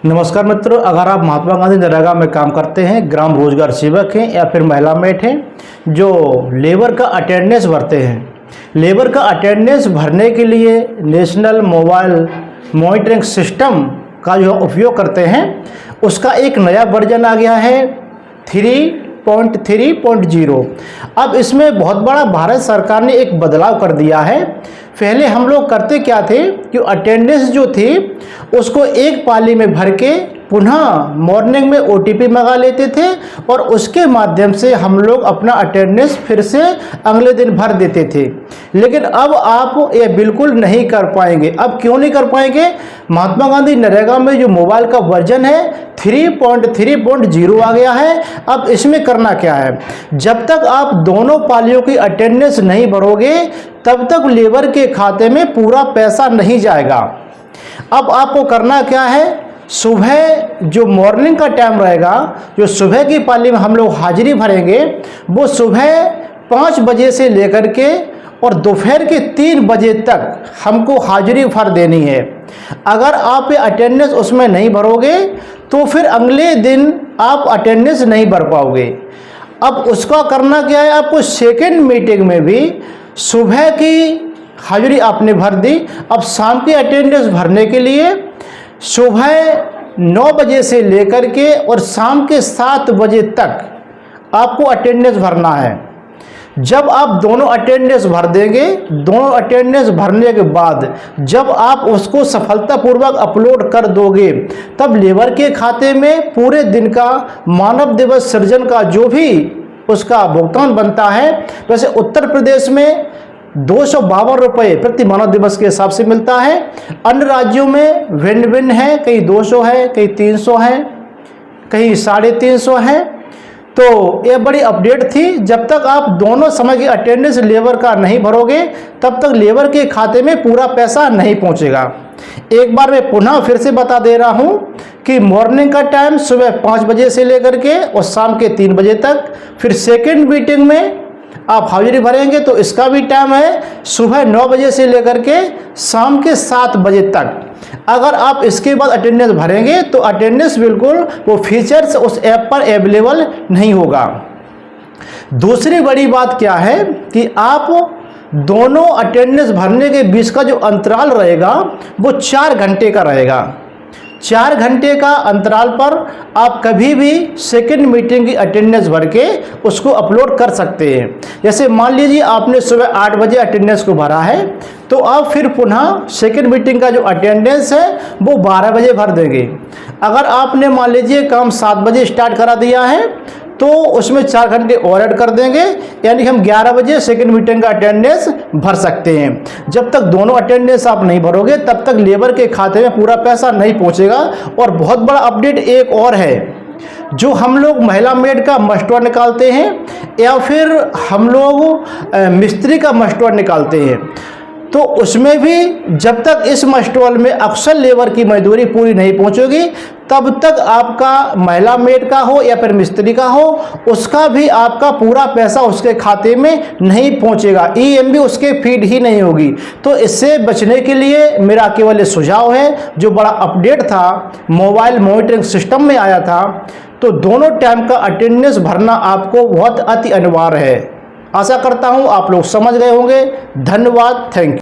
नमस्कार मित्रों, अगर आप महात्मा गांधी नरेगा में काम करते हैं, ग्राम रोजगार सेवक हैं या फिर महिला मेट हैं जो लेबर का अटेंडेंस भरते हैं, लेबर का अटेंडेंस भरने के लिए नेशनल मोबाइल मॉनिटरिंग सिस्टम का जो उपयोग करते हैं उसका एक नया वर्जन आ गया है 3.3.0। अब इसमें बहुत बड़ा भारत सरकार ने एक बदलाव कर दिया है। पहले हम लोग करते क्या थे कि अटेंडेंस जो थी उसको एक पाली में भर के पुनः मॉर्निंग में ओटीपी मंगा लेते थे और उसके माध्यम से हम लोग अपना अटेंडेंस फिर से अगले दिन भर देते थे। लेकिन अब आप ये बिल्कुल नहीं कर पाएंगे। अब क्यों नहीं कर पाएंगे? महात्मा गांधी नरेगा में जो मोबाइल का वर्जन है 3.3.0 आ गया है। अब इसमें करना क्या है, जब तक आप दोनों पालियों की अटेंडेंस नहीं भरोगे तब तक लेबर के खाते में पूरा पैसा नहीं जाएगा। अब आपको करना क्या है, सुबह जो मॉर्निंग का टाइम रहेगा, जो सुबह की पाली में हम लोग हाजिरी भरेंगे, वो सुबह 5 बजे से लेकर के और दोपहर के 3 बजे तक हमको हाजिरी भर देनी है। अगर आप ये अटेंडेंस उसमें नहीं भरोगे तो फिर अगले दिन आप अटेंडेंस नहीं भर पाओगे। अब उसका करना क्या है, आपको सेकेंड मीटिंग में भी सुबह की हाजिरी आपने भर दी, अब शाम की अटेंडेंस भरने के लिए सुबह 9 बजे से लेकर के और शाम के 7 बजे तक आपको अटेंडेंस भरना है। जब आप दोनों अटेंडेंस भर देंगे, दोनों अटेंडेंस भरने के बाद जब आप उसको सफलतापूर्वक अपलोड कर दोगे तब लेबर के खाते में पूरे दिन का मानव दिवस सृजन का जो भी उसका भुगतान बनता है, वैसे उत्तर प्रदेश में 252 रुपये प्रति मानव दिवस के हिसाब से मिलता है। अन्य राज्यों में भिन्न भिन्न है, कहीं 200 है, कहीं 300 है, कहीं 350 है। तो ये बड़ी अपडेट थी। जब तक आप दोनों समय की अटेंडेंस लेबर का नहीं भरोगे तब तक लेबर के खाते में पूरा पैसा नहीं पहुंचेगा। एक बार मैं पुनः फिर से बता दे रहा हूं कि मॉर्निंग का टाइम सुबह 5 बजे से लेकर के और शाम के 3 बजे तक, फिर सेकेंड मीटिंग में आप हाजिरी भरेंगे तो इसका भी टाइम है सुबह 9 बजे से लेकर के शाम के 7 बजे तक। अगर आप इसके बाद अटेंडेंस भरेंगे तो अटेंडेंस बिल्कुल वो फीचर्स उस ऐप पर अवेलेबल नहीं होगा। दूसरी बड़ी बात क्या है कि आप दोनों अटेंडेंस भरने के बीच का जो अंतराल रहेगा वो 4 घंटे का रहेगा। 4 घंटे का अंतराल पर आप कभी भी सेकेंड मीटिंग की अटेंडेंस भर के उसको अपलोड कर सकते हैं। जैसे मान लीजिए आपने सुबह 8 बजे अटेंडेंस को भरा है तो आप फिर पुनः सेकेंड मीटिंग का जो अटेंडेंस है वो 12 बजे भर देंगे। अगर आपने मान लीजिए काम 7 बजे स्टार्ट करा दिया है तो उसमें 4 घंटे और ऐड कर देंगे, यानी हम 11 बजे सेकेंड मीटिंग का अटेंडेंस भर सकते हैं। जब तक दोनों अटेंडेंस आप नहीं भरोगे तब तक लेबर के खाते में पूरा पैसा नहीं पहुंचेगा। और बहुत बड़ा अपडेट एक और है, जो हम लोग महिला मेड का मस्टवर निकालते हैं या फिर हम लोग मिस्त्री का मस्टवर निकालते हैं, तो उसमें भी जब तक इस मस्टवर में अक्सर लेबर की मजदूरी पूरी नहीं पहुंचेगी तब तक आपका महिला मेड का हो या फिर मिस्त्री का हो, उसका भी आपका पूरा पैसा उसके खाते में नहीं पहुंचेगा, ईएमबी उसके फीड ही नहीं होगी। तो इससे बचने के लिए मेरा केवल सुझाव है, जो बड़ा अपडेट था मोबाइल मॉनिटरिंग सिस्टम में आया था, तो दोनों टाइम का अटेंडेंस भरना आपको बहुत अति अनिवार्य है। आशा करता हूं आप लोग समझ गए होंगे। धन्यवाद, थैंक यू।